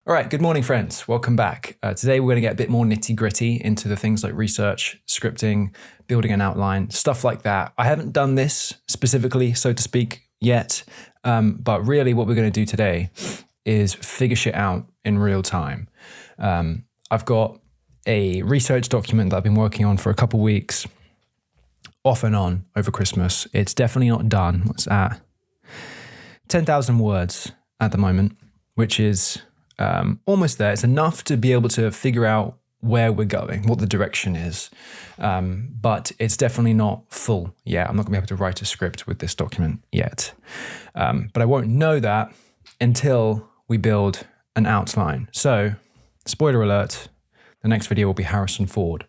All right, good morning, friends. Welcome back. Today, we're going to get a bit more nitty gritty into the things like research, scripting, building an outline, stuff like that. I haven't done this specifically, so to speak, yet. But really, what we're going to do today is figure shit out in real time. I've got a research document that I've been working on for a couple weeks, off and on over Christmas. It's definitely not done. It's at 10,000 words at the moment, which is almost there. It's enough to be able to figure out where we're going, what the direction is. But it's definitely not full yet. I'm not gonna be able to write a script with this document yet. But I won't know that until we build an outline. So, spoiler alert, the next video will be Harrison Ford.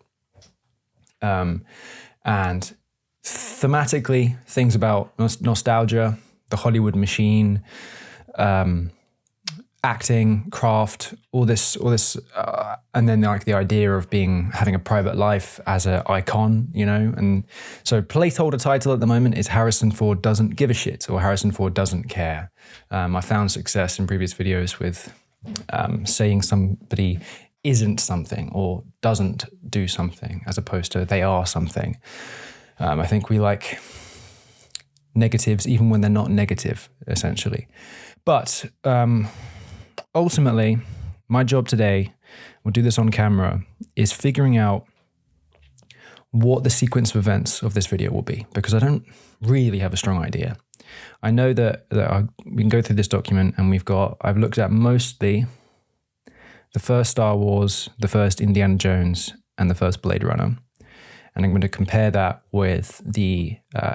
And thematically, things about nostalgia, the Hollywood machine, acting, craft, all this, and then like the idea of having a private life as an icon, and so placeholder title at the moment is Harrison Ford Doesn't Give a Shit, or Harrison Ford Doesn't Care. I found success in previous videos with saying somebody isn't something or doesn't do something as opposed to they are something. I think we like negatives even when they're not negative, essentially. But ultimately, my job today, we'll do this on camera, is figuring out what the sequence of events of this video will be, because I don't really have a strong idea. I know that we can go through this document and I've looked at mostly the first Star Wars, the first Indiana Jones, and the first Blade Runner. And I'm going to compare that with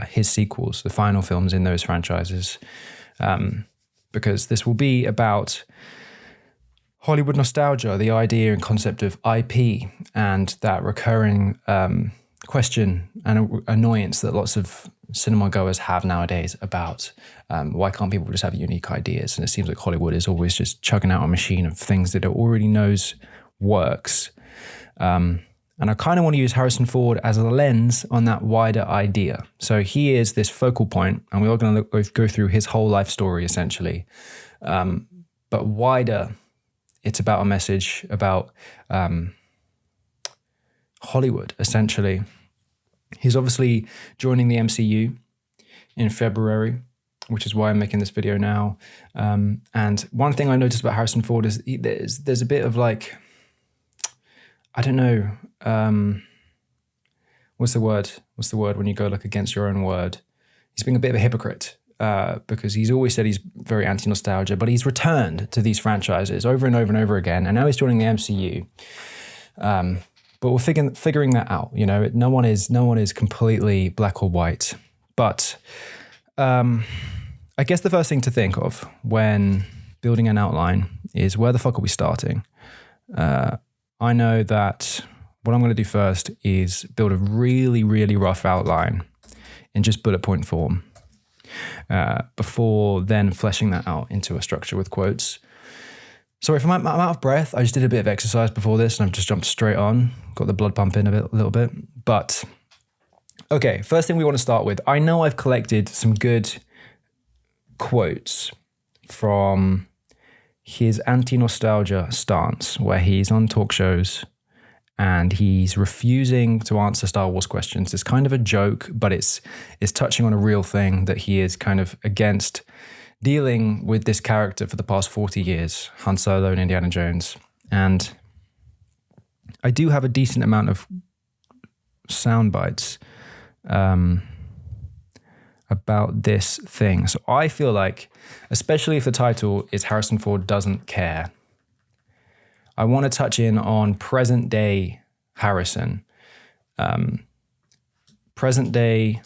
his sequels, the final films in those franchises, because this will be about Hollywood nostalgia, the idea and concept of IP, and that recurring question and annoyance that lots of cinema goers have nowadays about why can't people just have unique ideas? And it seems like Hollywood is always just chugging out a machine of things that it already knows works. And I kind of want to use Harrison Ford as a lens on that wider idea. So he is this focal point, and we're going to go through his whole life story, essentially. But wider, it's about a message about Hollywood, essentially. He's obviously joining the MCU in February, which is why I'm making this video now. And one thing I noticed about Harrison Ford is there's a bit of like, I don't know, what's the word when you go like against your own word? He's being a bit of a hypocrite. Because he's always said he's very anti-nostalgia, but he's returned to these franchises over and over and over again, and now he's joining the MCU. But we're figuring that out. No one is completely black or white. But I guess the first thing to think of when building an outline is, where the fuck are we starting? I know that what I'm going to do first is build a really, really rough outline in just bullet point form. Before then fleshing that out into a structure with quotes. Sorry if I'm out of breath. I just did a bit of exercise before this and I've just jumped straight on. Got the blood pumping a little bit. But, okay, first thing we want to start with. I know I've collected some good quotes from his anti-nostalgia stance, where he's on talk shows and he's refusing to answer Star Wars questions. It's kind of a joke, but it's touching on a real thing, that he is kind of against dealing with this character for the past 40 years, Han Solo and Indiana Jones. And I do have a decent amount of sound bites about this thing. So I feel like, especially if the title is Harrison Ford Doesn't Care, I want to touch in on present day Harrison. Present day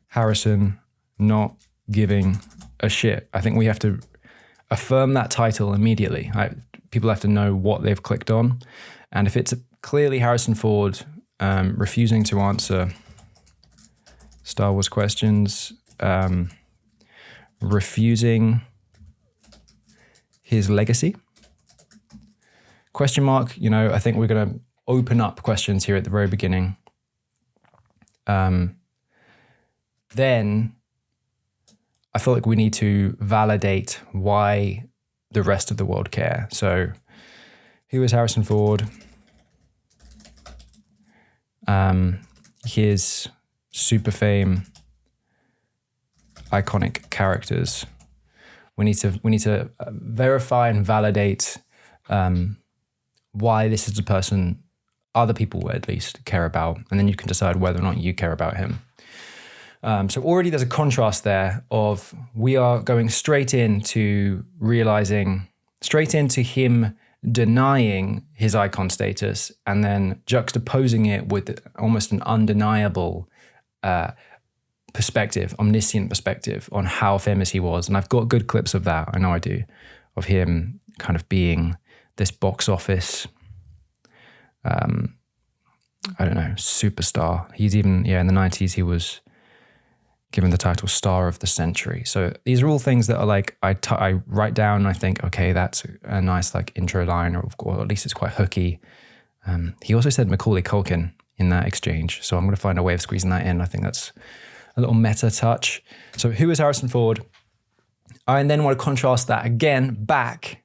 Harrison not giving a shit. I think we have to affirm that title immediately. People have to know what they've clicked on. And if it's clearly Harrison Ford refusing to answer Star Wars questions, refusing his legacy, question mark, I think we're going to open up questions here at the very beginning. Then I feel like we need to validate why the rest of the world care. So who is Harrison Ford? His super fame, iconic characters. We need to verify and validate why this is a person other people would at least care about, and then you can decide whether or not you care about him. So already there's a contrast there of we are going straight into him denying his icon status and then juxtaposing it with almost an undeniable perspective, omniscient perspective on how famous he was. And I've got good clips of that, I know I do, of him kind of being this box office, superstar. He's even, in the 90s, he was given the title Star of the Century. So these are all things that are like, I write down and I think, okay, that's a nice like intro line, or at least it's quite hooky. He also said Macaulay Culkin in that exchange. So I'm going to find a way of squeezing that in. I think that's a little meta touch. So who is Harrison Ford? I then want to contrast that again back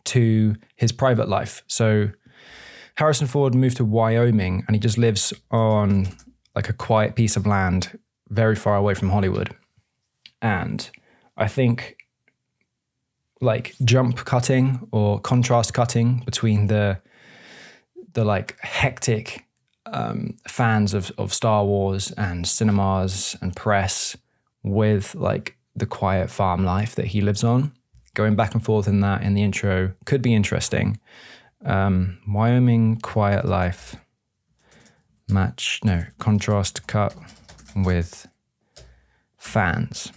to his private life. So Harrison Ford moved to Wyoming and he just lives on like a quiet piece of land very far away from Hollywood. And I think like jump cutting or contrast cutting between the like hectic fans of Star Wars and cinemas and press with like the quiet farm life that he lives on, going back and forth in that in the intro could be interesting. Wyoming quiet life contrast cut with fans.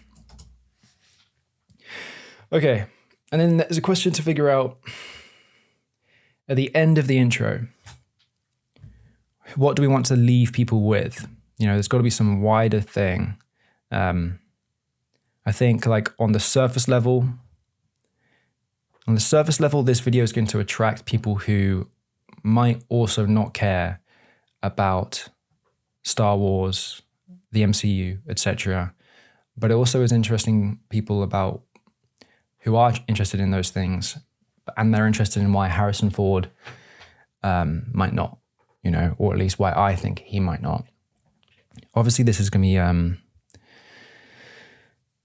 Okay, and then there's a question to figure out at the end of the intro. What do we want to leave people with? There's got to be some wider thing. I think like on the surface level, this video is going to attract people who might also not care about Star Wars, the MCU, etc. But it also is interesting people about who are interested in those things, and they're interested in why Harrison Ford might not, or at least why I think he might not. Obviously, this is going to be,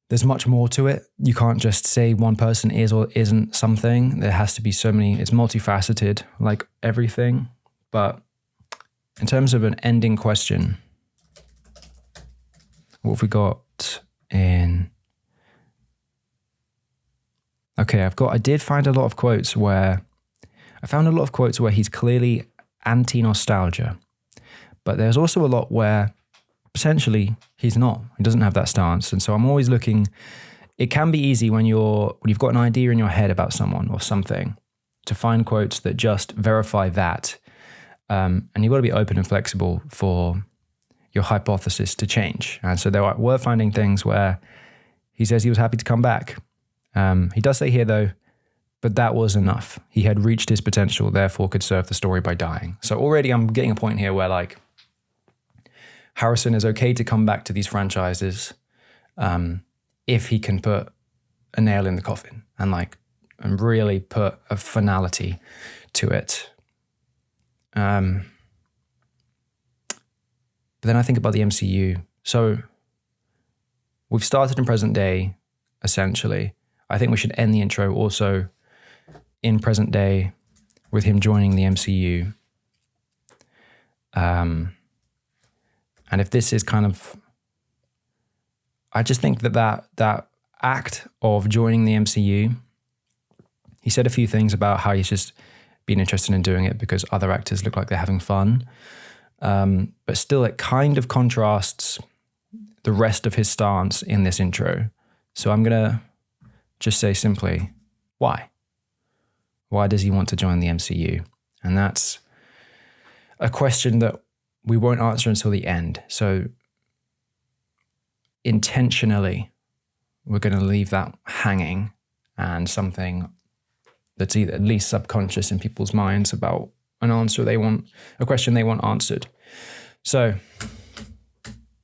there's much more to it. You can't just say one person is or isn't something. There has to be so many, it's multifaceted, like everything. But in terms of an ending question, what have we got in? Okay, I did find a lot of quotes where he's clearly anti-nostalgia, but there's also a lot where potentially he's not. He doesn't have that stance. And so I'm always looking, it can be easy when you've got an idea in your head about someone or something to find quotes that just verify that. And you've got to be open and flexible for your hypothesis to change. And so we're finding things where he says he was happy to come back. He does say here though, but that was enough. He had reached his potential, therefore could serve the story by dying. So already I'm getting a point here where like Harrison is okay to come back to these franchises if he can put a nail in the coffin and really put a finality to it. But then I think about the MCU. So we've started in present day, essentially. I think we should end the intro also in present day with him joining the MCU. And if this is kind of, I just think that act of joining the MCU, he said a few things about how he's just been interested in doing it because other actors look like they're having fun. But still it kind of contrasts the rest of his stance in this intro. So I'm going to just say simply, why? Why does he want to join the MCU? And that's a question that we won't answer until the end. So intentionally, we're going to leave that hanging and something that's either at least subconscious in people's minds about a question they want answered. So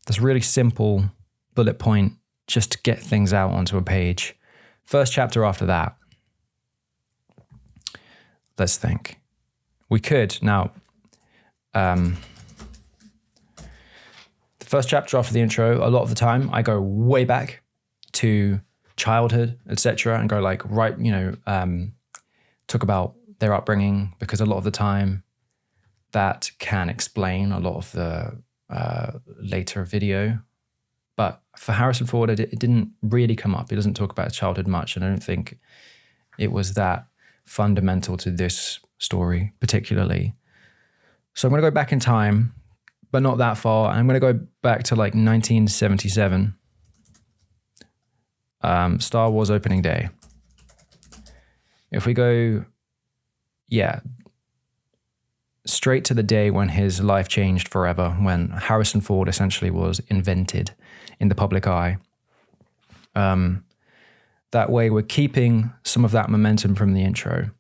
this really simple bullet point just to get things out onto a page. First chapter after that. Let's think. We could now. The first chapter after the intro, a lot of the time I go way back to childhood, etc., and go like, right, talk about their upbringing, because a lot of the time that can explain a lot of the later video. But for Harrison Ford, it didn't really come up. He doesn't talk about his childhood much, and I don't think it was that fundamental to this story particularly. So I'm going to go back in time, but not that far. I'm going to go back to like 1977, Star Wars opening day. If we go, straight to the day when his life changed forever, when Harrison Ford essentially was invented in the public eye. That way we're keeping some of that momentum from the intro,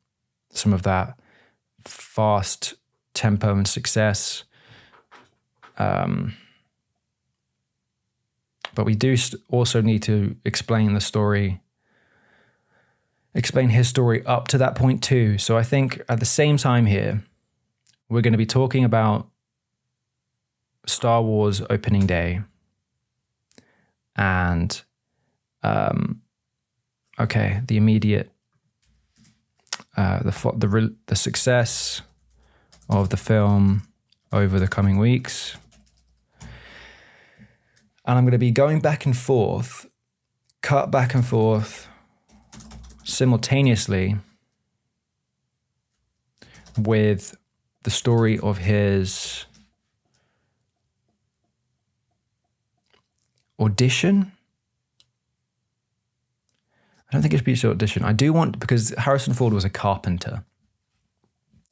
some of that fast tempo and success. But we do also need to explain the story, explain his story up to that point too. So I think at the same time here, we're going to be talking about Star Wars opening day and, the immediate, the success of the film over the coming weeks. And I'm going to be going back and forth, cut back and forth simultaneously with the story of his audition. I don't think it should be his audition. I do want, because Harrison Ford was a carpenter.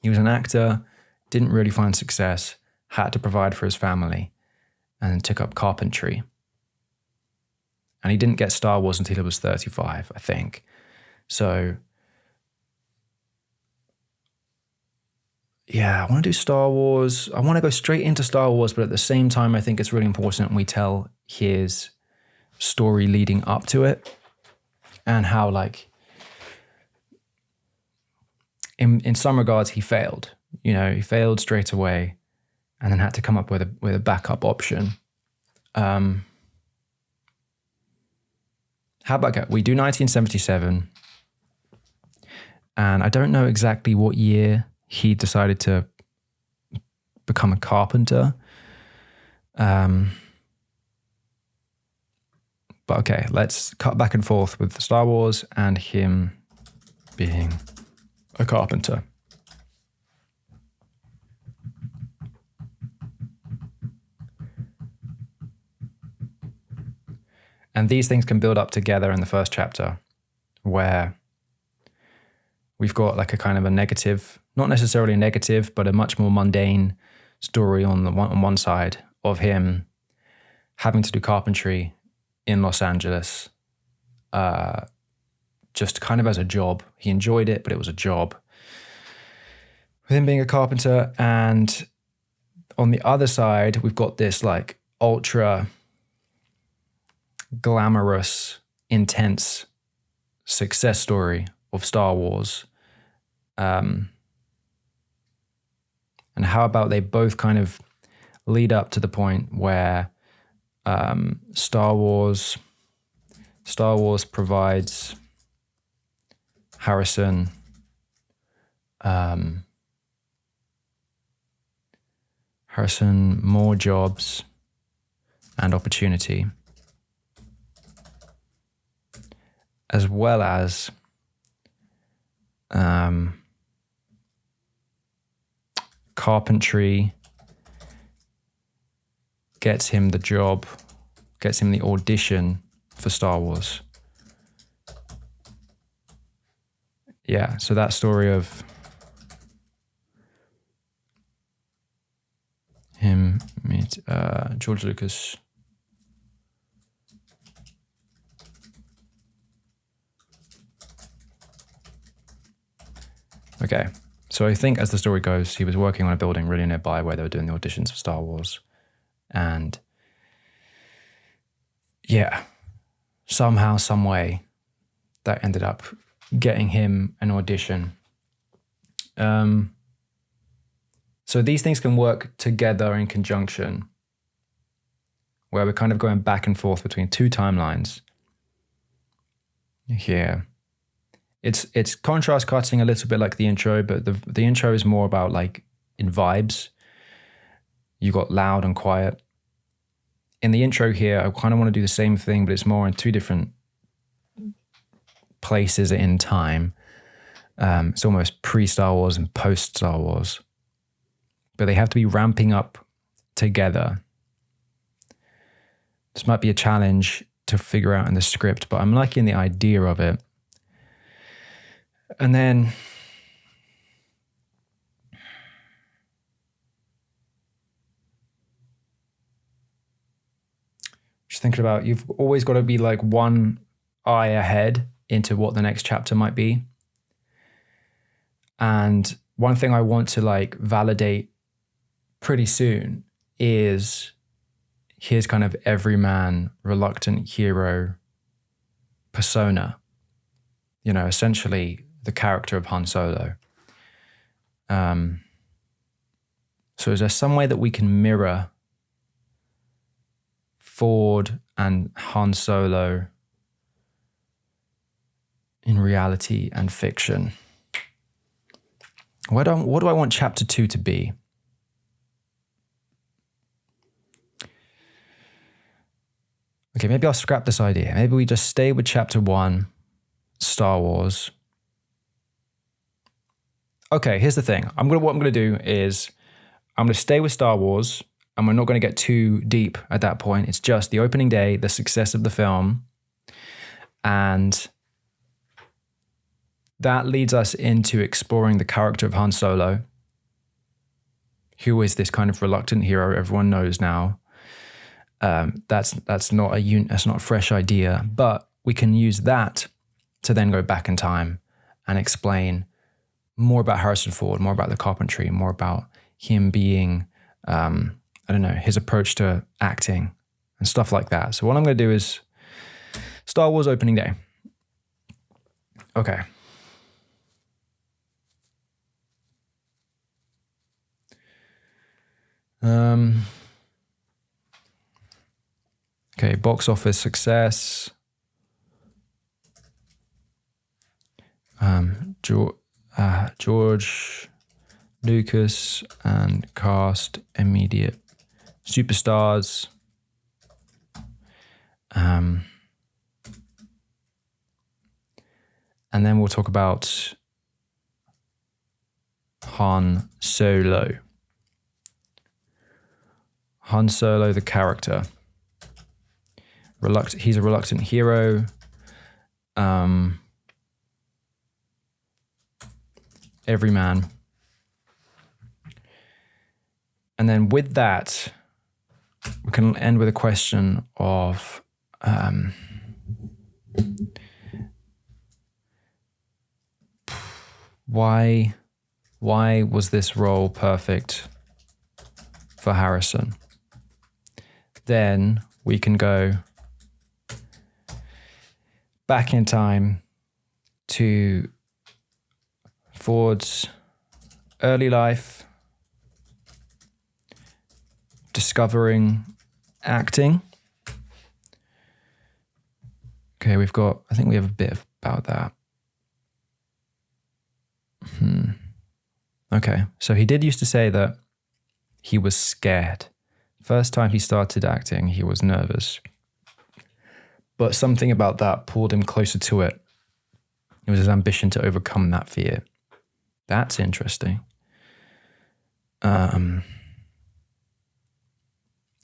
He was an actor, didn't really find success, had to provide for his family, and took up carpentry. And he didn't get Star Wars until he was 35, I think. So, I want to do Star Wars. I want to go straight into Star Wars, but at the same time, I think it's really important we tell his story leading up to it, and how, like, in some regards, he failed. He failed straight away, and then had to come up with a backup option. How about we do 1977, and I don't know exactly what year he decided to become a carpenter. But okay, let's cut back and forth with Star Wars and him being a carpenter. And these things can build up together in the first chapter, where we've got like a kind of a negative, not necessarily negative, but a much more mundane story on one side of him having to do carpentry in Los Angeles, just kind of as a job. He enjoyed it, but it was a job. With him being a carpenter, and on the other side, we've got this like ultra glamorous, intense success story of Star Wars. And how about they both kind of lead up to the point where Star Wars provides Harrison more jobs and opportunity, as well as carpentry gets him the job, gets him the audition for Star Wars. Yeah, so that story of him meet George Lucas. Okay, so I think as the story goes, he was working on a building really nearby where they were doing the auditions for Star Wars. And yeah, somehow, some way, that ended up getting him an audition So these things can work together in conjunction, where we're kind of going back and forth between two timelines here. It's contrast cutting a little bit like the intro, but the intro is more about like in vibes. You got loud and quiet. In the intro here, I kind of want to do the same thing, but it's more in two different places in time. It's almost pre-Star Wars and post-Star Wars. But they have to be ramping up together. This might be a challenge to figure out in the script, but I'm liking the idea of it. And then just thinking about, you've always got to be like one eye ahead into what the next chapter might be. And one thing I want to like validate pretty soon is his kind of everyman, reluctant hero persona. You know, essentially the character of Han Solo. So is there some way that we can mirror Ford and Han Solo in reality and fiction? What do I want chapter 2 to be? Okay, maybe I'll scrap this idea. Maybe we just stay with chapter 1, Star Wars. Okay, here's the thing. What I'm gonna do is I'm gonna stay with Star Wars, and we're not gonna get too deep at that point. It's just the opening day, the success of the film, and that leads us into exploring the character of Han Solo, who is this kind of reluctant hero everyone knows now. That's not a fresh idea, but we can use that to then go back in time and explain more about Harrison Ford, more about the carpentry, more about him being, his approach to acting and stuff like that. So what I'm going to do is Star Wars opening day. Okay. Okay, box office success. George Lucas and cast immediate superstars. And then we'll talk about Han Solo. Han Solo, the character. He's a reluctant hero. Everyman. And then with that, we can end with a question of why was this role perfect for Harrison? Then we can go back in time to Ford's early life, discovering acting. Okay, I think we have a bit about that. Okay, so he did used to say that he was scared. First time he started acting, he was nervous. But something about that pulled him closer to it. It was his ambition to overcome that fear. That's interesting.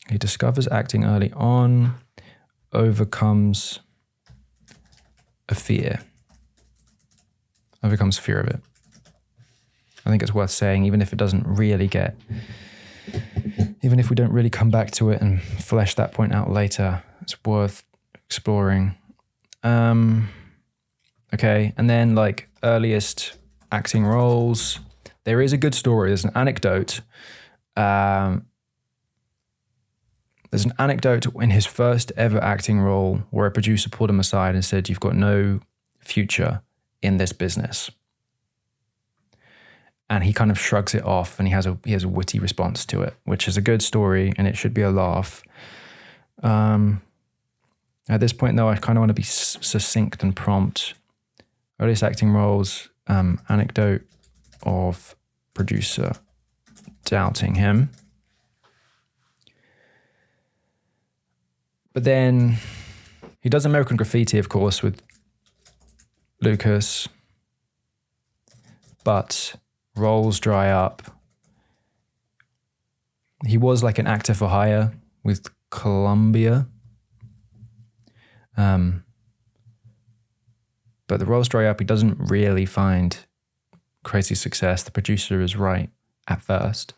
He discovers acting early on, overcomes fear of it. I think it's worth saying, even if we don't really come back to it and flesh that point out later, it's worth exploring. Okay, and then like earliest acting roles. There is a good story. There's an anecdote. There's an anecdote in his first ever acting role where a producer pulled him aside and said, "You've got no future in this business." and he kind of shrugs it off, and he has a witty response to it, which is a good story, and it should be a laugh. At this point, though, I kind of want to be succinct and prompt. Earliest acting roles, anecdote of producer doubting him. But then he does American Graffiti, of course, with Lucas. But roles dry up. He was like an actor for hire with Columbia. But the roles dry up. He doesn't really find crazy success. The producer is right at first.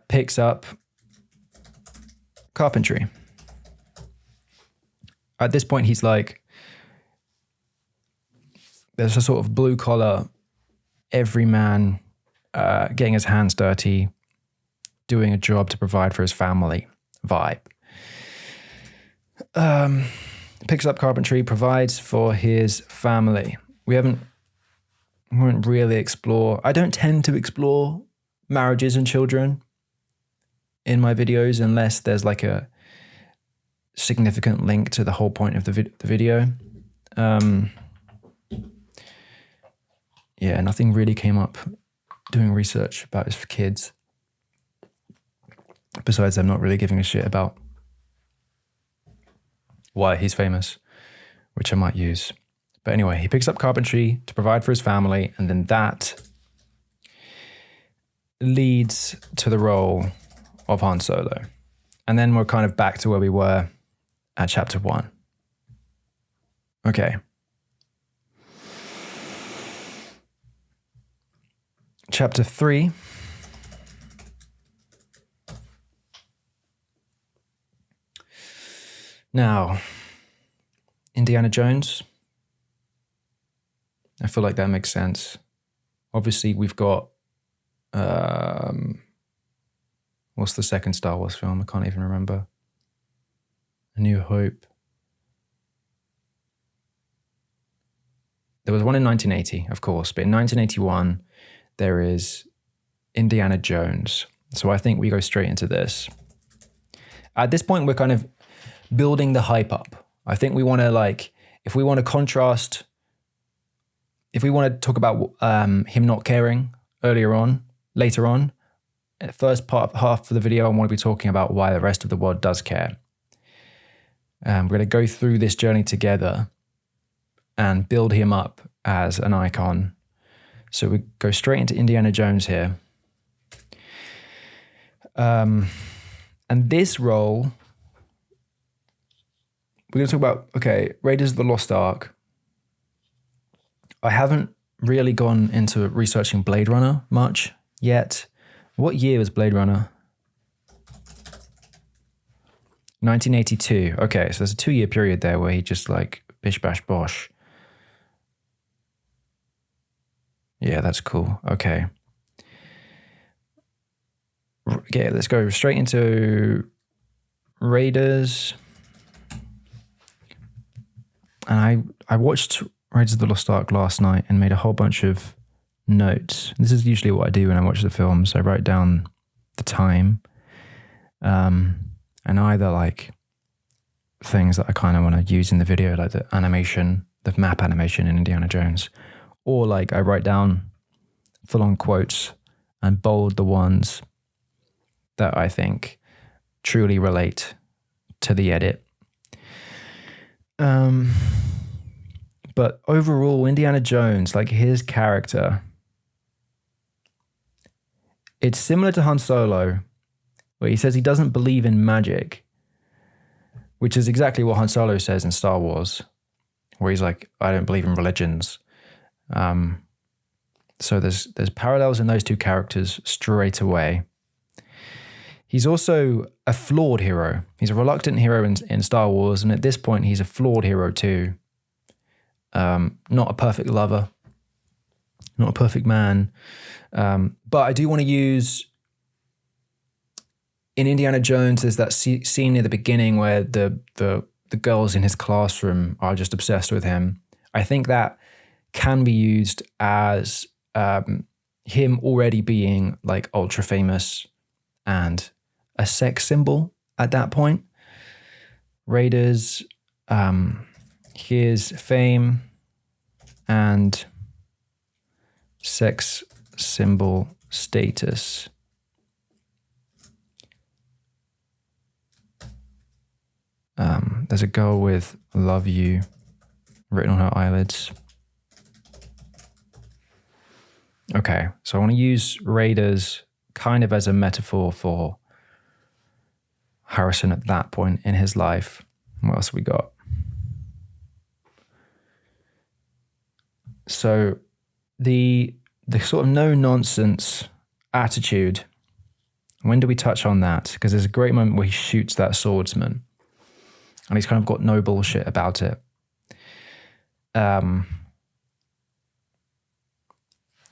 Picks up carpentry. At this point, he's like, there's a sort of blue collar, everyman getting his hands dirty, doing a job to provide for his family vibe. Picks up carpentry, provides for his family. We won't really explore. I don't tend to explore marriages and children in my videos unless there's like a significant link to the whole point of the video. Yeah, nothing really came up doing research about his kids. Besides them not really giving a shit about why he's famous, which I might use. But anyway, he picks up carpentry to provide for his family, and then that leads to the role of Han Solo. And then we're kind of back to where we were at chapter 1. Okay. Chapter 3. Now, Indiana Jones. I feel like that makes sense. Obviously, we've got what's the second Star Wars film? I can't even remember. A New Hope. There was one in 1980, of course, but in 1981, there is Indiana Jones. So I think we go straight into this. At this point, we're kind of building the hype up. I think we want to if we want to contrast, if we want to talk about him not caring later on, first half of the video, I want to be talking about why the rest of the world does care. We're going to go through this journey together and build him up as an icon. So we go straight into Indiana Jones here. And this role, we're going to talk about, Raiders of the Lost Ark. I haven't really gone into researching Blade Runner much yet. What year was Blade Runner? 1982. Okay, so there's a 2-year period there where he just bish bash bosh. Yeah, that's cool. Okay. Okay, let's go straight into Raiders. And I watched Raiders of the Lost Ark last night and made a whole bunch of notes. This is usually what I do when I watch the film. So I write down the time and either things that I kind of want to use in the video, like the animation, the map animation in Indiana Jones, or I write down full-on quotes and bold the ones that I think truly relate to the edit. But overall, Indiana Jones, his character, it's similar to Han Solo, where he says he doesn't believe in magic, which is exactly what Han Solo says in Star Wars, where he's like, I don't believe in religions. So there's parallels in those two characters straight away. He's also a flawed hero. He's a reluctant hero in Star Wars, and at this point, he's a flawed hero too. Not a perfect lover, not a perfect man. But I do want to use, in Indiana Jones, there's that scene near the beginning where the girls in his classroom are just obsessed with him. I think that can be used as him already being like ultra famous and a sex symbol at that point. Raiders, his fame and sex symbol status. There's a girl with "love you" written on her eyelids. Okay, so I want to use Raiders kind of as a metaphor for Harrison at that point in his life. What else have we got? So the sort of no-nonsense attitude, when do we touch on that? Because there's a great moment where he shoots that swordsman and he's kind of got no bullshit about it.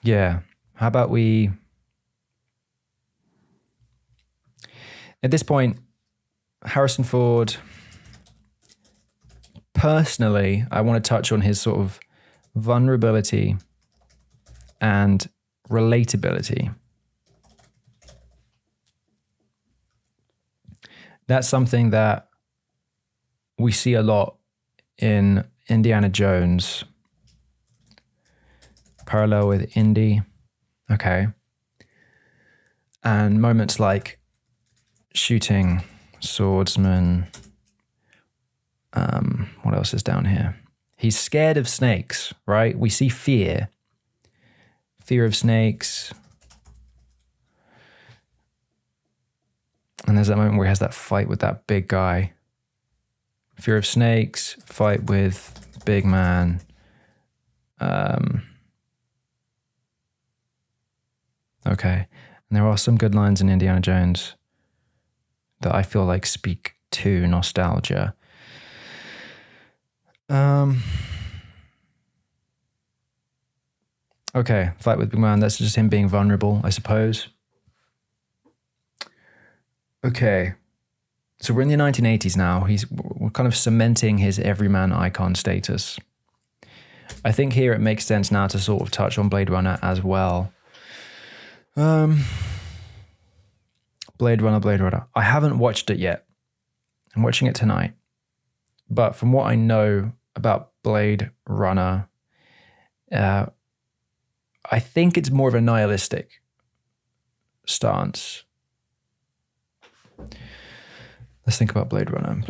Yeah, how about we... At this point, Harrison Ford, personally, I want to touch on his sort of vulnerability and relatability. That's something that we see a lot in Indiana Jones. Parallel with Indy. Okay. And moments like shooting swordsman. What else is down here? He's scared of snakes, right? We see fear. Fear of snakes. And there's that moment where he has that fight with that big guy. Fear of snakes, fight with big man. Okay. And there are some good lines in Indiana Jones that I feel like speak to nostalgia. Okay, fight with big man. That's just him being vulnerable, I suppose. Okay. So we're in the 1980s now. We're kind of cementing his everyman icon status. I think here it makes sense now to sort of touch on Blade Runner as well. Blade Runner. I haven't watched it yet. I'm watching it tonight. But from what I know about Blade Runner, I think it's more of a nihilistic stance. Let's think about Blade Runner.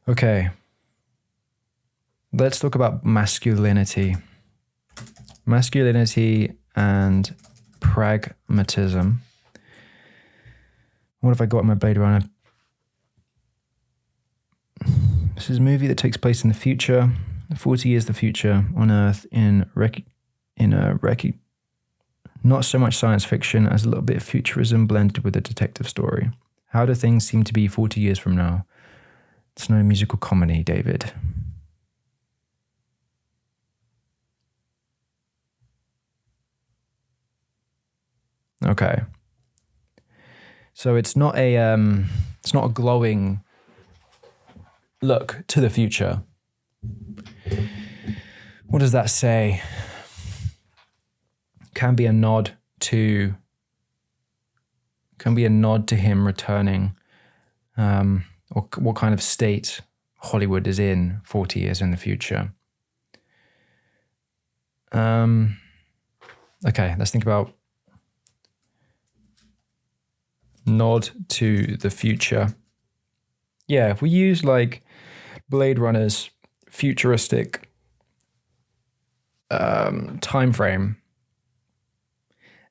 Okay. Let's talk about masculinity. Masculinity and pragmatism. What have I got in my Blade Runner? This is a movie that takes place in the future, 40 years the future on Earth not so much science fiction as a little bit of futurism blended with a detective story. How do things seem to be 40 years from now? It's no musical comedy, David. Okay. So it's not a glowing look to the future. What does that say? Can be a nod to him returning, or what kind of state Hollywood is in 40 years in the future. Okay, let's think about nod to the future. Yeah, if we use like Blade Runner's futuristic time frame,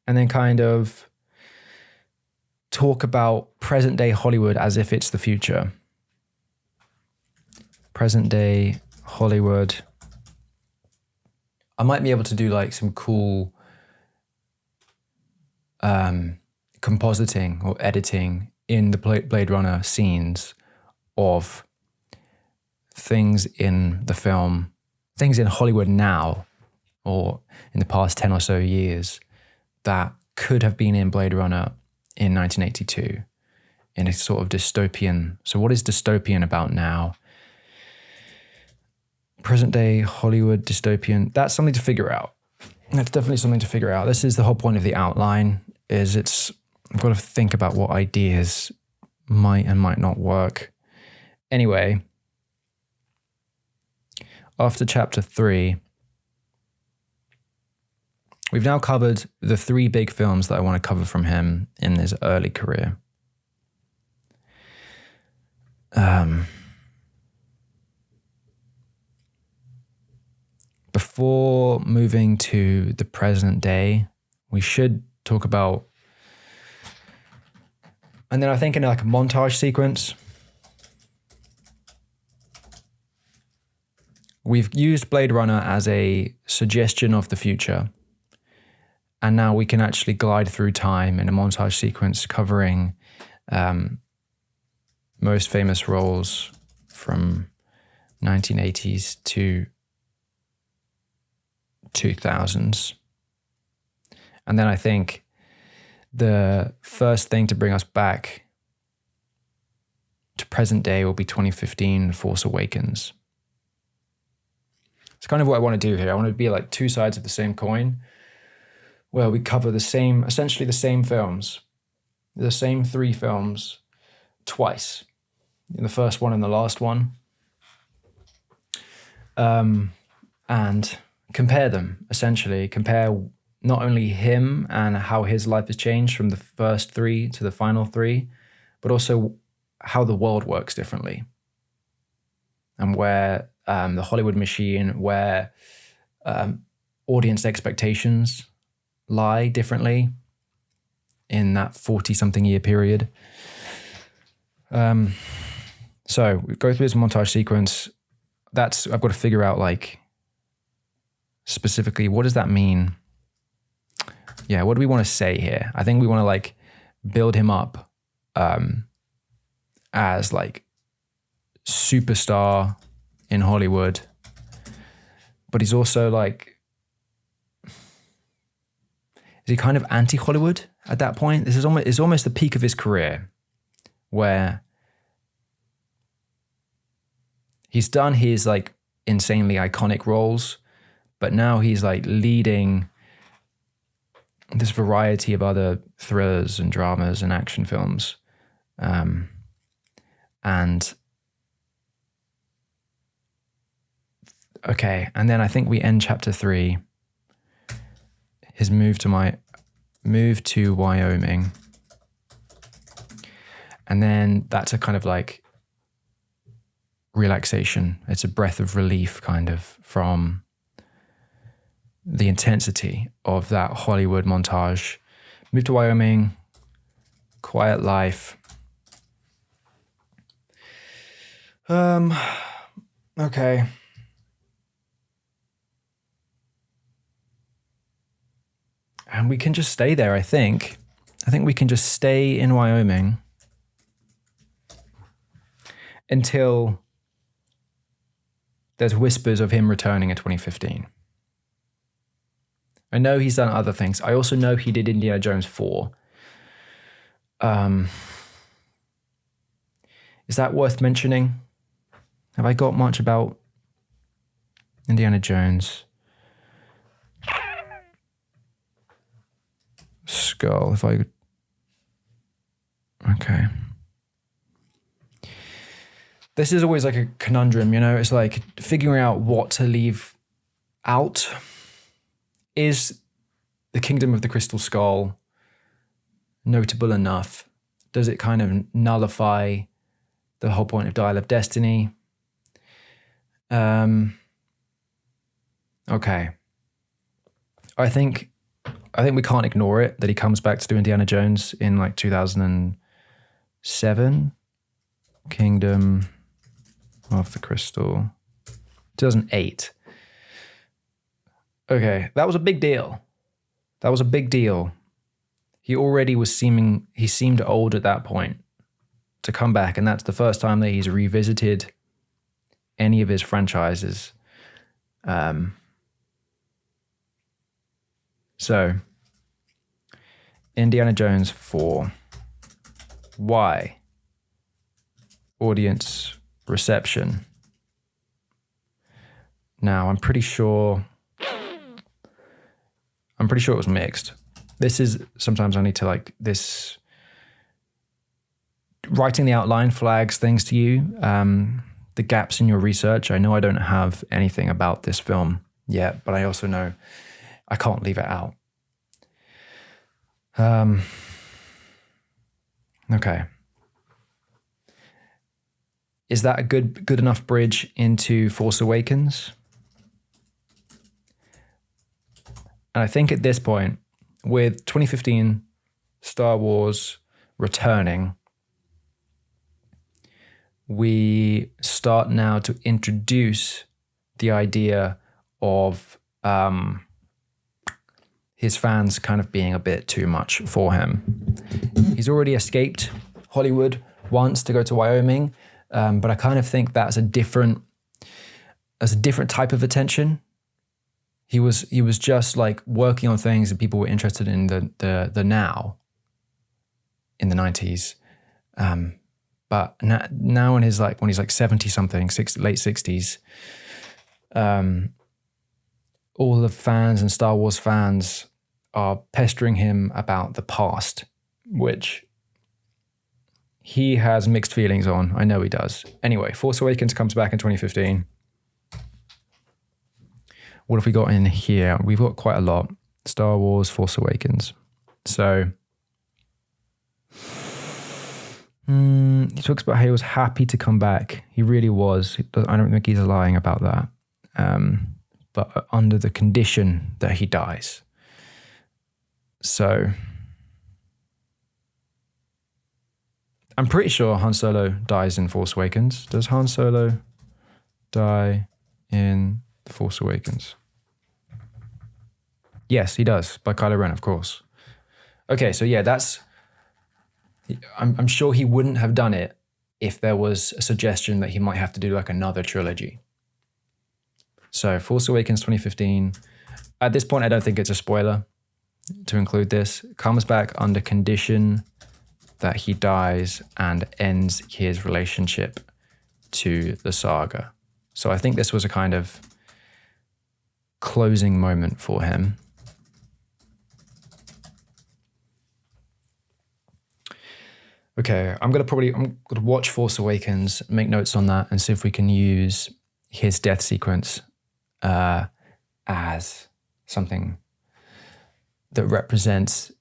and then kind of talk about present day Hollywood as if it's the future. Present day Hollywood. I might be able to do like some cool compositing or editing in the Blade Runner scenes of things in the film, things in Hollywood now or in the past 10 or so years that could have been in Blade Runner in 1982 in a sort of dystopian. So what is dystopian about now? Present day Hollywood dystopian. That's something to figure out. That's definitely something to figure out. This is the whole point of the outline, is I've got to think about what ideas might and might not work. Anyway, after chapter 3, we've now covered the 3 big films that I want to cover from him in his early career. Before moving to the present day, we should talk about, and then I think in like a montage sequence, we've used Blade Runner as a suggestion of the future. And now we can actually glide through time in a montage sequence covering most famous roles from 1980s to 2000s. And then I think the first thing to bring us back to present day will be 2015 Force Awakens. It's kind of what I want to do here. I want to be like 2 sides of the same coin, where we cover essentially the same films, the same 3 films twice, in the first one and the last one, and compare them, essentially. Compare not only him and how his life has changed from the first 3 to the final 3, but also how the world works differently, and where the Hollywood machine, where audience expectations lie differently in that 40-something year period. So we go through this montage sequence. I've got to figure out, like, specifically, what does that mean? Yeah, what do we want to say here? I think we want to, like, build him up as, like, superstar in Hollywood, but he's also, like, is he kind of anti-Hollywood at that point? This is almost the peak of his career, where he's done his, like, insanely iconic roles, but now he's, like, leading this variety of other thrillers and dramas and action films. And then I think we end chapter 3, his move to Wyoming. And then that's a kind of, like, relaxation. It's a breath of relief, kind of, from the intensity of that Hollywood montage. Move to Wyoming, quiet life. Okay. And we can just stay there, I think. I think we can just stay in Wyoming until there's whispers of him returning in 2015. I know he's done other things. I also know he did Indiana Jones 4. Is that worth mentioning? Have I got much about Indiana Jones? Skull, okay. This is always like a conundrum, you know? It's like figuring out what to leave out. Is the Kingdom of the Crystal Skull notable enough? Does it kind of nullify the whole point of Dial of Destiny? Okay. I think we can't ignore it, that he comes back to do Indiana Jones in, like, 2007. Kingdom of the Crystal. 2008. Okay, that was a big deal. He seemed old at that point to come back, and that's the first time that he's revisited any of his franchises. So, Indiana Jones 4. Why? audience reception. Now, I'm pretty sure it was mixed. This is, sometimes I need to this, writing the outline flags things to you, the gaps in your research. I know I don't have anything about this film yet, but I also know I can't leave it out. Okay. Is that a good enough bridge into Force Awakens? And I think at this point, with 2015 Star Wars returning, we start now to introduce the idea of his fans kind of being a bit too much for him. He's already escaped Hollywood once to go to Wyoming, but I kind of think that's a different type of attention. He was just working on things that people were interested in the now in the 90s. But now when he's 70 something, late 60s, all the fans and Star Wars fans are pestering him about the past, which he has mixed feelings on. I know he does. Anyway, Force Awakens comes back in 2015. What have we got in here? We've got quite a lot. Star Wars, Force Awakens. So he talks about how he was happy to come back. He really was. I don't think he's lying about that. But under the condition that he dies. So I'm pretty sure Han Solo dies in Force Awakens. Does Han Solo die in The Force Awakens? Yes, he does, by Kylo Ren, of course. Okay, so yeah, I'm sure he wouldn't have done it if there was a suggestion that he might have to do another trilogy. So Force Awakens 2015. At this point, I don't think it's a spoiler to include this. Comes back under condition that he dies and ends his relationship to the saga. So I think this was a kind of closing moment for him. Okay, I'm gonna watch Force Awakens, make notes on that, and see if we can use his death sequence as something that represents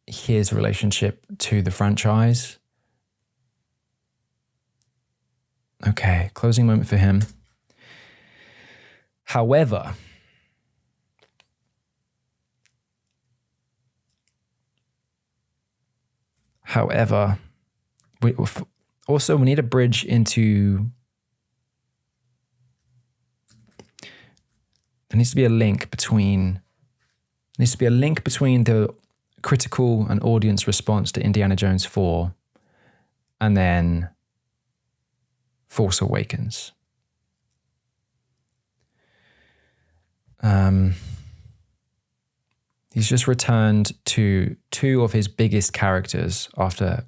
his relationship to the franchise. Okay, closing moment for him. However, we need a bridge into. There needs to be a link between the critical and audience response to Indiana Jones 4 and then Force Awakens. He's just returned to two of his biggest characters after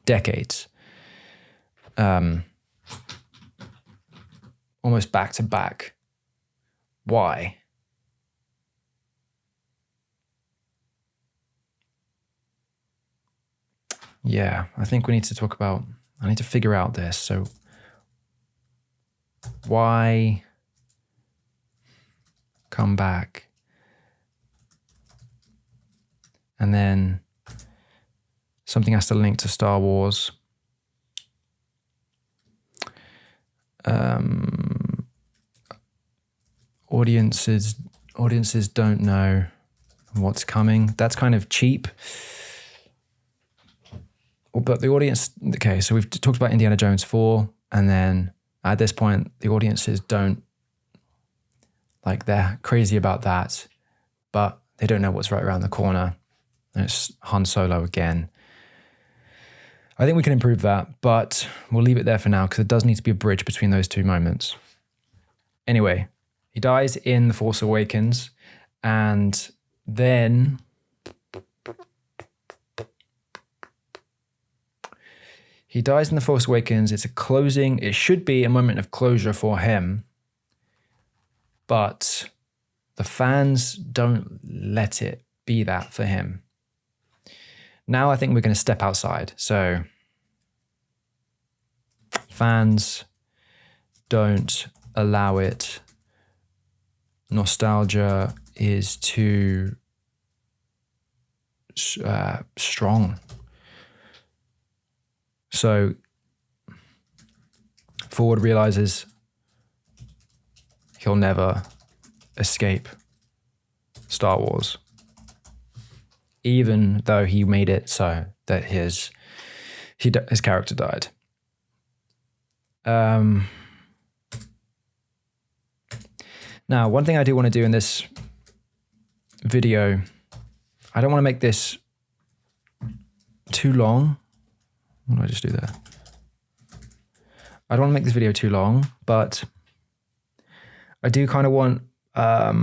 decades. Almost back to back. Why? Yeah, I think we need to I need to figure out this. So why come back? And then something has to link to Star Wars. Audiences don't know what's coming. That's kind of cheap. But the audience, okay, so we've talked about Indiana Jones 4, and then at this point, the audiences don't, they're crazy about that, but they don't know what's right around the corner. And it's Han Solo again. I think we can improve that, but we'll leave it there for now because there does need to be a bridge between those two moments. Anyway, he dies in The Force Awakens, and then He dies in The Force Awakens. It's a closing. It should be a moment of closure for him. But the fans don't let it be that for him. Now I think we're going to step outside. So fans don't allow it. Nostalgia is too strong. So Ford realizes he'll never escape Star Wars, even though he made it so that his character died. Now, one thing I do want to do in this video, I don't want to make this too long. What did I just do there? I don't want to make this video too long, but I do kind of want a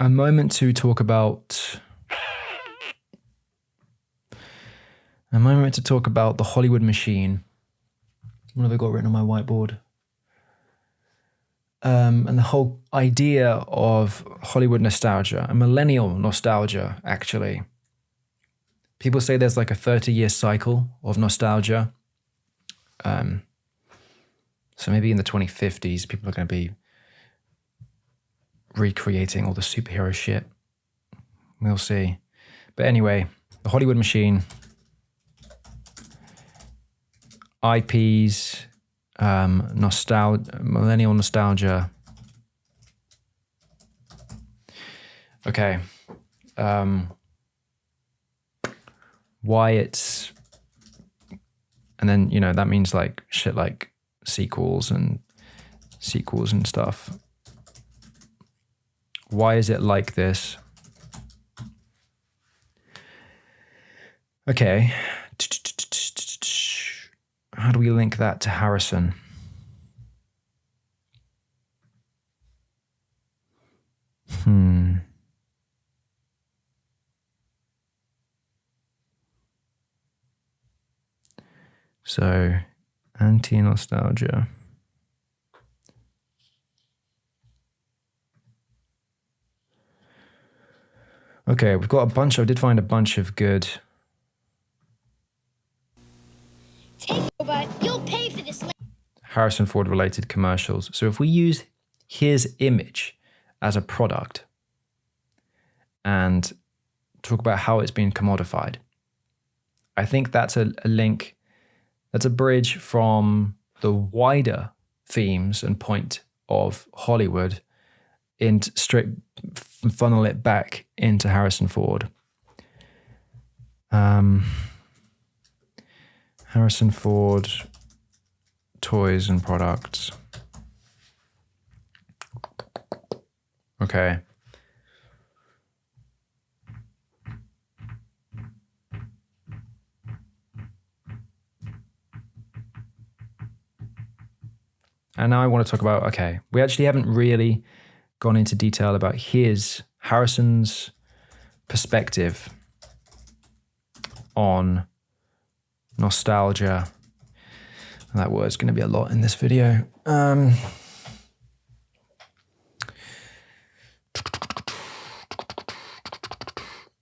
moment to talk about the Hollywood machine. What have I got written on my whiteboard? And the whole idea of Hollywood nostalgia, a millennial nostalgia, actually. People say there's like a 30-year cycle of nostalgia. So maybe in the 2050s, people are going to be recreating all the superhero shit. We'll see. But anyway, the Hollywood machine, IPs, millennial nostalgia. Okay. Why it's, and then, you know, that means like shit like sequels and stuff. Why is it like this? Okay. How do we link that to Harrison? So, anti-nostalgia. Okay, we've got a bunch. I did find a bunch of good. But you'll pay for this. Harrison Ford related commercials. So if we use his image as a product and talk about how it's been commodified, I think that's a link. That's a bridge from the wider themes and point of Hollywood and straight funnel it back into Harrison Ford. Harrison Ford, toys and products. Okay. And now I want to talk about, okay, we actually haven't really gone into detail about Harrison's perspective on nostalgia. And that word's going to be a lot in this video.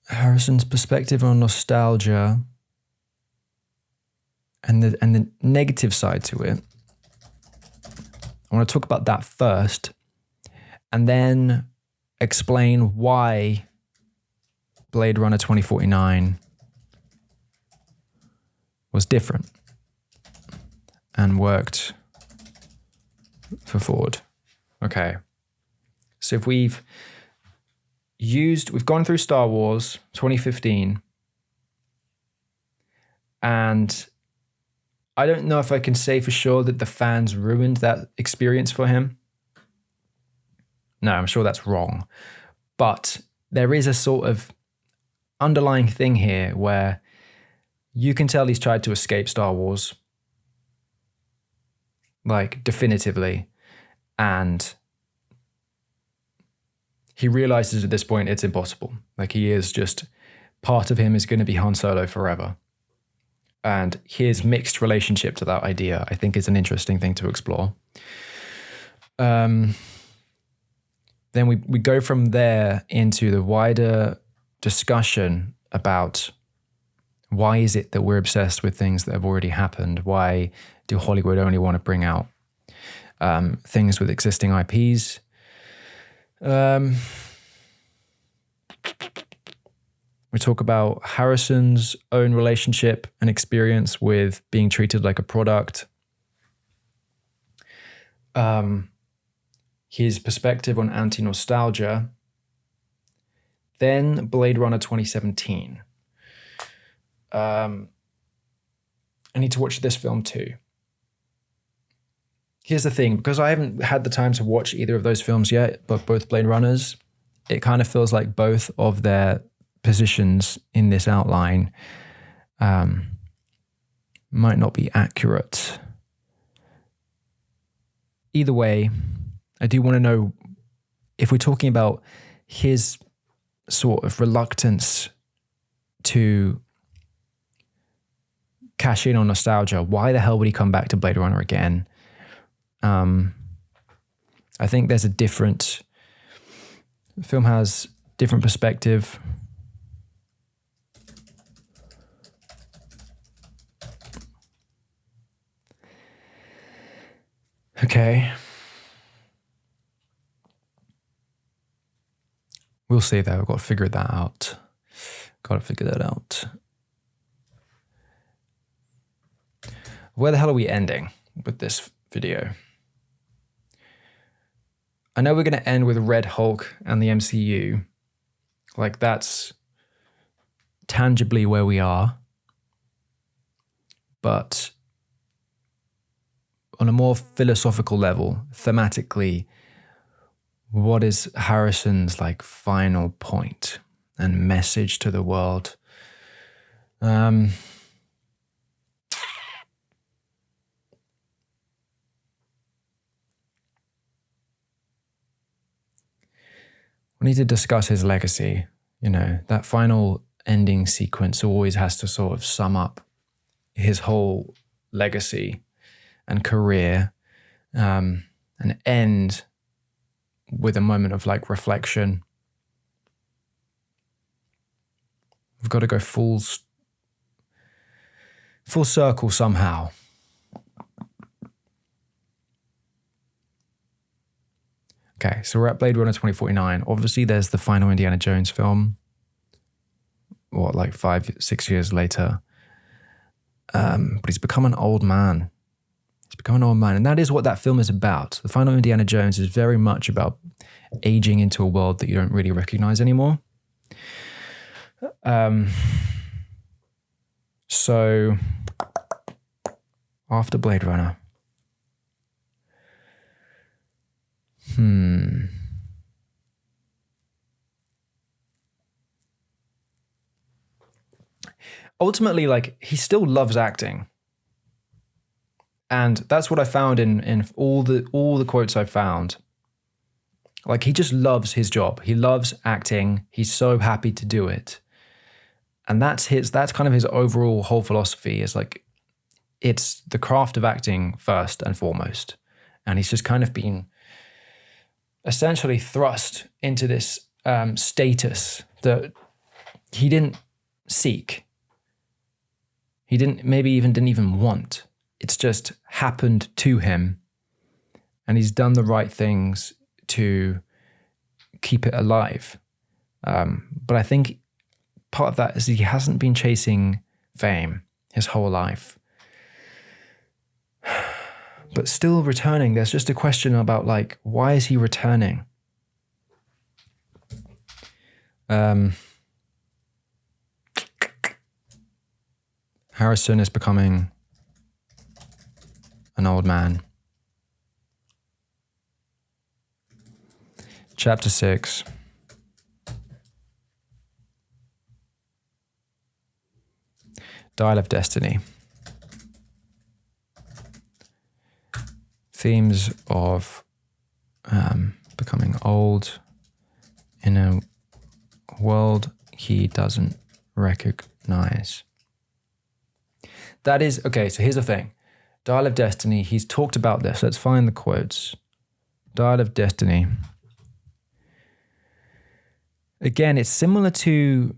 Harrison's perspective on nostalgia and the negative side to it. I want to talk about that first and then explain why Blade Runner 2049 was different and worked for Ford. Okay. So if we've gone through Star Wars 2015, and I don't know if I can say for sure that the fans ruined that experience for him. No, I'm sure that's wrong. But there is a sort of underlying thing here where you can tell he's tried to escape Star Wars, like definitively, and he realizes at this point it's impossible. Like he is just, part of him is going to be Han Solo forever. and his mixed relationship to that idea, I think, is an interesting thing to explore. Then we go from there into the wider discussion about why is it that we're obsessed with things that have already happened? Why do Hollywood only want to bring out things with existing IPs? We talk about Harrison's own relationship and experience with being treated like a product. His perspective on anti-nostalgia. Then Blade Runner 2017. I need to watch this film too. Here's the thing, because I haven't had the time to watch either of those films yet, but both Blade Runners, it kind of feels like both of their positions in this outline might not be accurate. Either way, I do want to know if we're talking about his sort of reluctance to cash in on nostalgia, why the hell would he come back to Blade Runner again? I think there's the film has different perspective. Okay. We'll see though. I've got to figure that out. Where the hell are we ending with this video? I know we're going to end with Red Hulk and the MCU. Like, that's tangibly where we are. But on a more philosophical level, thematically, what is Harrison's like final point and message to the world? We need to discuss his legacy. You know, that final ending sequence always has to sort of sum up his whole legacy and career, and end with a moment of like reflection. We've got to go full circle somehow. Okay, so we're at Blade Runner 2049. Obviously, there's the final Indiana Jones film. What, like 5-6 years later? But he's become an old man. And that is what that film is about. The final Indiana Jones is very much about aging into a world that you don't really recognize anymore. So, after Blade Runner. Ultimately, like, he still loves acting. And that's what I found in all the quotes I've found. Like, he just loves his job. He loves acting. He's so happy to do it. And that's kind of his overall whole philosophy, is like, it's the craft of acting first and foremost. And he's just kind of been essentially thrust into this status that he didn't seek. He didn't even want. It's just happened to him, and he's done the right things to keep it alive. But I think part of that is he hasn't been chasing fame his whole life. But still returning, there's just a question about, like, why is he returning? Harrison is becoming an old man. Chapter 6. Dial of Destiny. Themes of becoming old in a world he doesn't recognize. That is, okay, so here's the thing. Dial of Destiny, he's talked about this. Let's find the quotes. Dial of Destiny. Again, it's similar to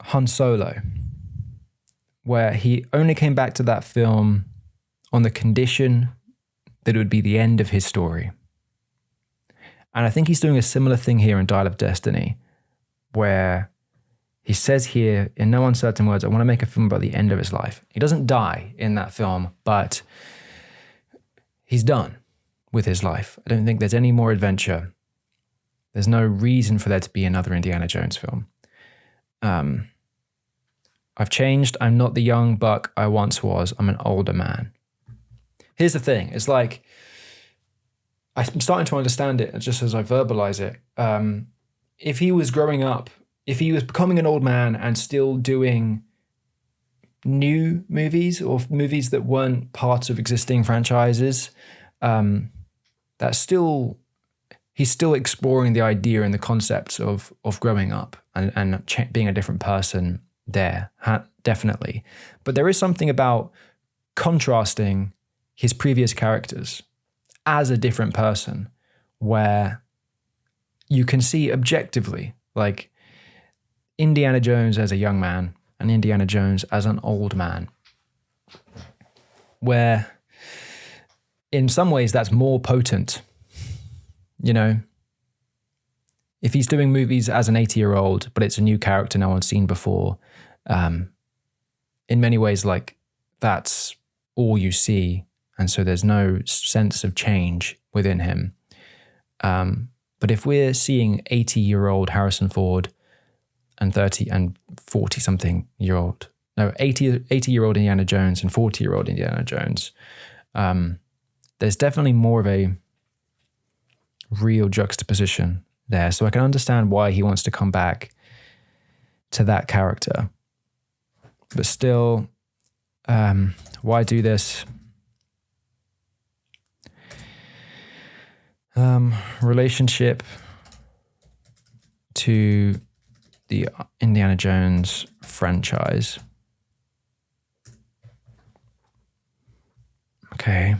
Han Solo, where he only came back to that film on the condition that it would be the end of his story. And I think he's doing a similar thing here in Dial of Destiny, where he says here, in no uncertain words, I want to make a film about the end of his life. He doesn't die in that film, but he's done with his life. I don't think there's any more adventure. There's no reason for there to be another Indiana Jones film. I've changed. I'm not the young buck I once was. I'm an older man. Here's the thing. It's like, I'm starting to understand it just as I verbalize it. If he was growing up, if he was becoming an old man and still doing new movies or movies that weren't parts of existing franchises, he's still exploring the idea and the concepts of growing up and being a different person there, definitely. But there is something about contrasting his previous characters as a different person where you can see objectively, like Indiana Jones as a young man and Indiana Jones as an old man, where in some ways that's more potent. You know, if he's doing movies as an 80-year-old, but it's a new character no one's seen before, in many ways, like, that's all you see. And so there's no sense of change within him. But if we're seeing 80-year-old Harrison Ford and 30 and 40-something-year-old, 80-year-old Indiana Jones and 40-year-old Indiana Jones, there's definitely more of a real juxtaposition there. So I can understand why he wants to come back to that character. But still, why do this? Relationship to the Indiana Jones franchise. Okay.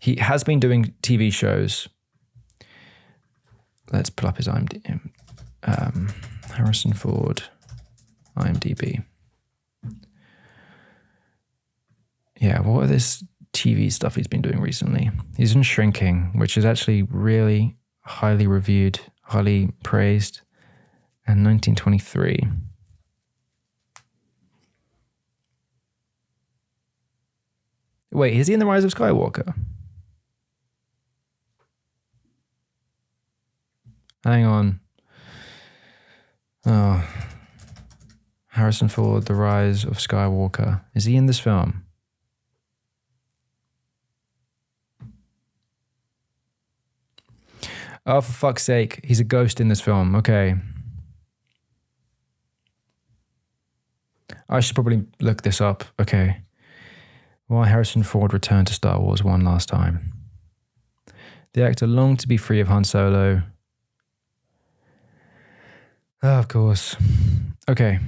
He has been doing TV shows. Let's pull up his IMDb. Harrison Ford, IMDb. Yeah, what are this TV stuff he's been doing recently? He's been Shrinking, which is actually really highly reviewed, highly praised, and 1923. Wait, is he in The Rise of Skywalker? Hang on. Oh. Harrison Ford, The Rise of Skywalker. Is he in this film? Oh, for fuck's sake. He's a ghost in this film. Okay. I should probably look this up. Okay. Why Harrison Ford returned to Star Wars one last time. The actor longed to be free of Han Solo. Oh, of course. Okay.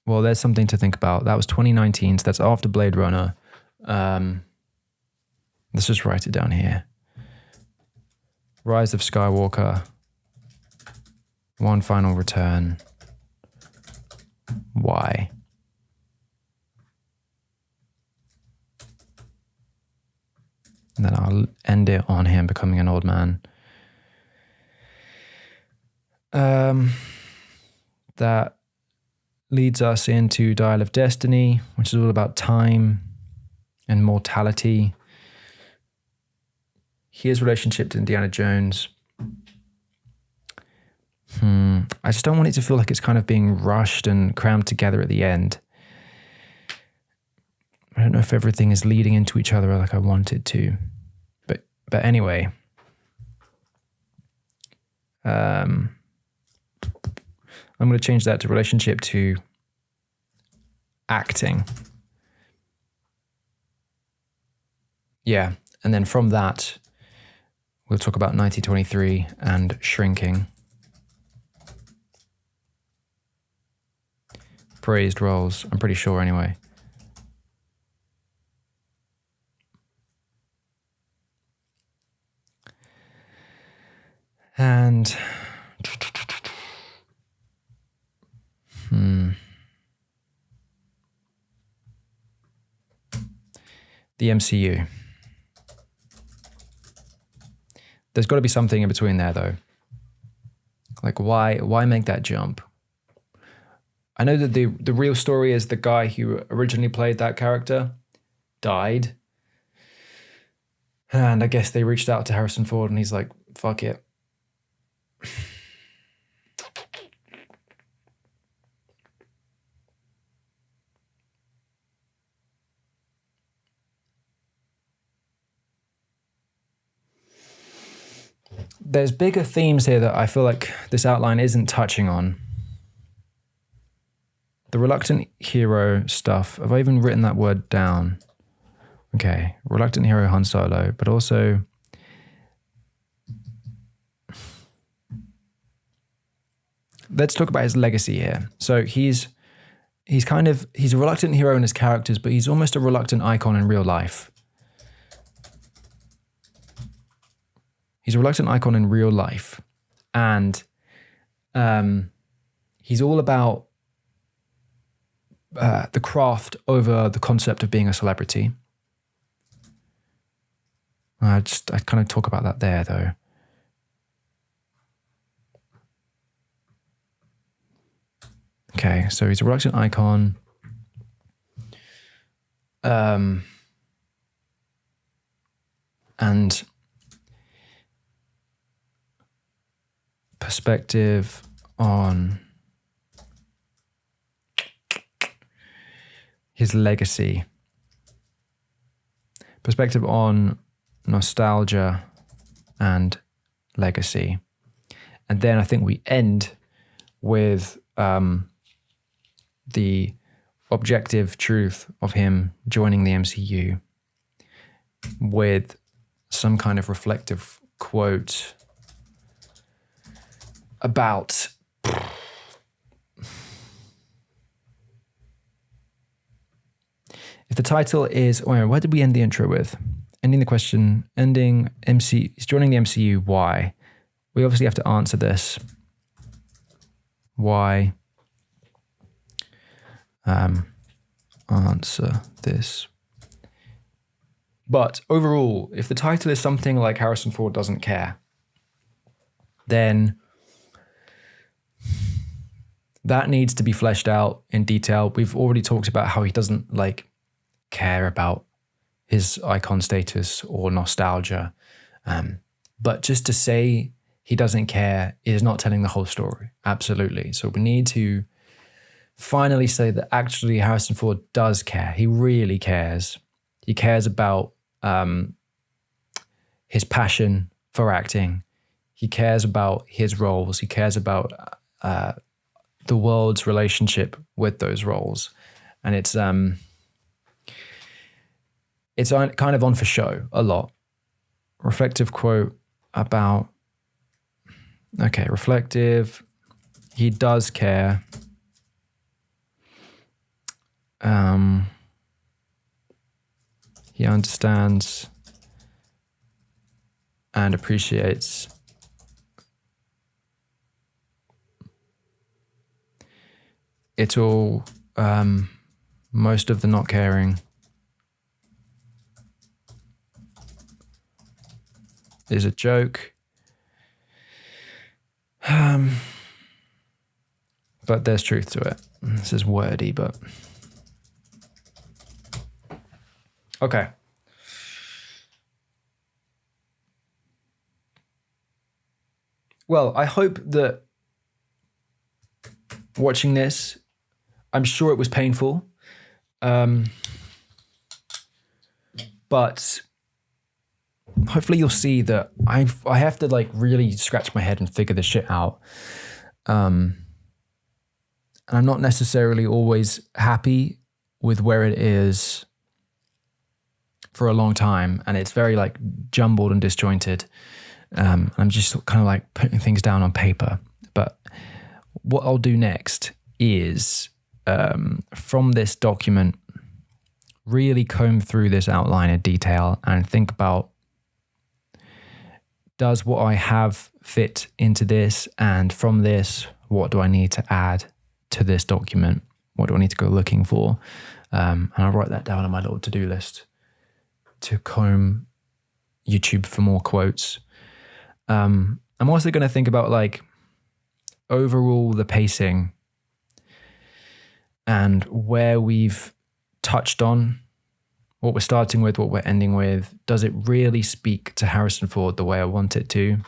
Well, there's something to think about. That was 2019, so that's after Blade Runner. Let's just write it down here. Rise of Skywalker. One Final Return. Why? And then I'll end it on him becoming an old man. That leads us into Dial of Destiny, which is all about time and mortality. His relationship to Indiana Jones. I just don't want it to feel like it's kind of being rushed and crammed together at the end. I don't know if everything is leading into each other like I want it to. But anyway. I'm going to change that to relationship to acting. Yeah. And then from that, We'll talk about 1923 and shrinking. Praised roles, I'm pretty sure anyway. And the MCU. There's got to be something in between there, though. Like, why make that jump? I know that the real story is the guy who originally played that character died. And I guess they reached out to Harrison Ford and he's like, fuck it. There's bigger themes here that I feel like this outline isn't touching on. The reluctant hero stuff. Have I even written that word down? Okay, reluctant hero Han Solo, but also let's talk about his legacy here. So he's a reluctant hero in his characters, but he's almost a reluctant icon in real life. He's a reluctant icon in real life. And he's all about the craft over the concept of being a celebrity. I kind of talk about that there, though. Okay, so he's a reluctant icon. And perspective on his legacy. Perspective on nostalgia and legacy. And then I think we end with the objective truth of him joining the MCU with some kind of reflective quote about if the title is, where did we end the intro with? Ending the question, he's joining the MCU, why? We obviously have to answer this. Why? Answer this. But overall, if the title is something like Harrison Ford doesn't care, then that needs to be fleshed out in detail. We've already talked about how he doesn't care about his icon status or nostalgia. But just to say he doesn't care is not telling the whole story. Absolutely. So we need to finally say that actually Harrison Ford does care. He really cares. He cares about his passion for acting. He cares about his roles. He cares about the world's relationship with those roles. And it's kind of on for show a lot. Reflective quote about, reflective, he does care. He understands and appreciates it's all, most of the not caring is a joke. But there's truth to it. This is wordy, but okay. Well, I hope that watching this, I'm sure it was painful, but hopefully you'll see that I have to really scratch my head and figure this shit out. And I'm not necessarily always happy with where it is for a long time, and it's very jumbled and disjointed. I'm just kind of like putting things down on paper. But what I'll do next is from this document, really comb through this outline in detail and think about, does what I have fit into this? And from this, what do I need to add to this document? What do I need to go looking for? And I'll write that down on my little to-do list to comb YouTube for more quotes. I'm also going to think about like overall the pacing and where we've touched on, what we're starting with, what we're ending with. Does it really speak to Harrison Ford the way I want it to?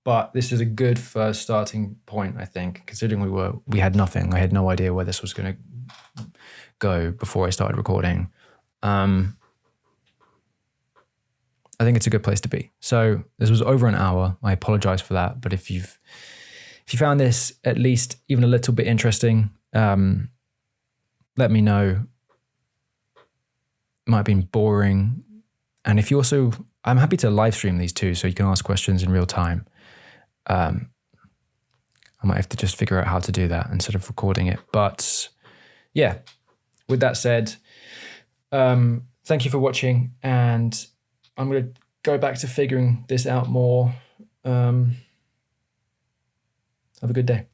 But this is a good first starting point, I think, considering we had nothing. I had no idea where this was going to go before I started recording. I think it's a good place to be. So this was over an hour. I apologize for that. But if you found this at least even a little bit interesting, let me know. It might have been boring. And if you also, I'm happy to live stream these too, so you can ask questions in real time. I might have to just figure out how to do that instead of recording it. But yeah, with that said, thank you for watching, and I'm going to go back to figuring this out more. Have a good day.